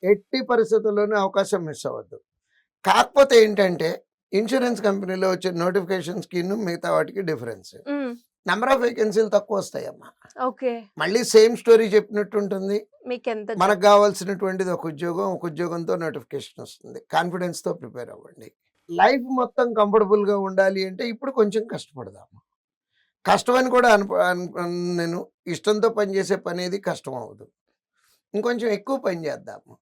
ఎట్టి పరిస్థితుల్లోనూ అవకాశం మిస్ అవ్వద్దు. కాకపోతే ఏంటంటే, ఇన్స్యూరెన్స్ కంపెనీలో వచ్చే నోటిఫికేషన్స్‌కిను మిగతా వాటికి డిఫరెన్స్. హ్మ్. నంబర్ ఆఫ్ వేకెన్సీలు తక్కువొస్తాయమ్మా. ఓకే. మళ్ళీ సేమ్ స్టోరీ చెప్పినట్టుంటుంది. మీకెంత మనకు గావాల్సినటువంటిది ఒక ఉద్యోగం, ఒక ఉద్యోగంతో నోటిఫికేషన్ వస్తుంది. కాన్ఫిడెన్స్‌తో ప్రిపేర్ అవ్వండి. లైఫ్ మొత్తం కంఫర్టబుల్‌గా ఉండాలి అంటే ఇప్పుడు కొంచెం కష్టపడదాము. కష్టమని కూడా నేను ఇష్టంతో పనిచేసే పనేది కష్టం అవ్వదు. ఇంకొంచెం ఎక్కువ పని చేద్దాము.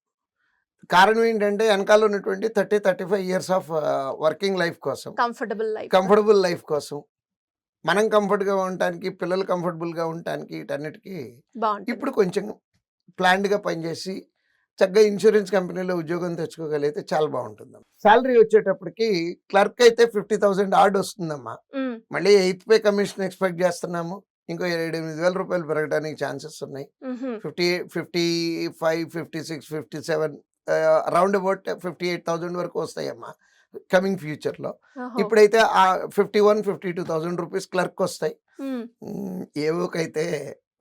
కారణం ఏంటంటే ఎనకాల ఉన్నటువంటి 30, 35 ఇయర్స్ ఆఫ్ వర్కింగ్ లైఫ్ కోసం, కంఫర్టబుల్ లైఫ్. కంఫర్టబుల్ లైఫ్ కోసం, మనం కంఫర్ట్‌గా ఉండటానికి, పిల్లలు కంఫర్టబుల్‌గా ఉండటానికి వీటన్నిటికి బావుంటుంది. ఇప్పుడు కొంచెం ప్లాన్డ్‌గా పనిచేసి చక్కగా ఇన్స్యూరెన్స్ కంపెనీలో ఉద్యోగం తెచ్చుకోగలిగితే చాలా బావుంటుందమ్మా. సాలరీ వచ్చేటప్పటికి క్లర్క్ అయితే 50,000 ఆర్డ్ వస్తుందమ్మా. హ్మ్. మళ్ళీ 8థ్ పే కమిషన్ ఎక్స్‌పెక్ట్ చేస్తున్నాము. ఇంకో 7,000-8,000 పెరగడానికి ఛాన్సెస్ ఉన్నాయి. హుహు. 55, 56, 57 రౌండ్ అబౌట్ 58,000 వరకు వస్తాయమ్మా కమింగ్ ఫ్యూచర్‌లో. ఓహో! ఇప్పుడైతే 51,000-52,000 రూపీస్ క్లర్క్‌కొస్తాయి. హ్మ్. ఏవోకైతే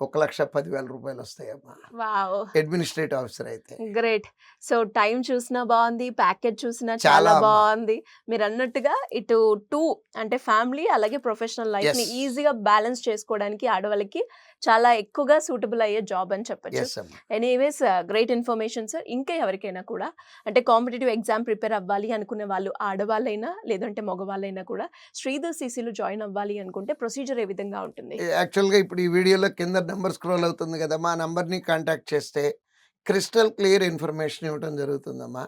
1,10,000 వస్తాయమ్మా. వావ్! అడ్మినిస్ట్రేటివ్ ఆఫీసర్ అయితే. గ్రేట్. సో, టైం చూసినా బావుంది. ప్యాకేజ్ చూసినా చాలా చాలా అమ్మా. బావుంది. మీరన్నట్టుగా ఇటు 2 అంటే ఫ్యామిలీ అలాగే ప్రొఫెషనల్ లైఫ్‌ని యెస్. ఈజీగా బ్యాలెన్స్ చేసుకోవడానికి ఆడవాళ్ళకి చాలా ఎక్కువగా సూటబుల్ అయ్యే జాబ్ అని చెప్పొచ్చు. యెస్ అమ్మా. Anyways great information sir. ఇంకా ఎవరికైనా కూడా అంటే కాంపిటీటివ్ ఎగ్జామ్ ప్రిపేర్ అవ్వాలి అనుకునే వాళ్ళు ఆడవాళ్ళైనా లేదంటే మగవాళ్ళైనా కూడా శ్రీధర్ సీసీలో జాయిన్ అవ్వాలి అనుకుంటే ప్రొసీజర్ ఏ విధంగా ఉంటుంది? యాక్చువల్‌గా ఇప్పుడు ఈ వీడియోలో కింద నంబర్ స్క్రోల్ అవుతుంది కదమ్మా! ఆ నంబర్‌ని కాంటాక్ట్ చేస్తే క్రిస్టల్ క్లియర్ ఇన్ఫర్మేషన్ ఇవ్వడం జరుగుతుందమ్మా.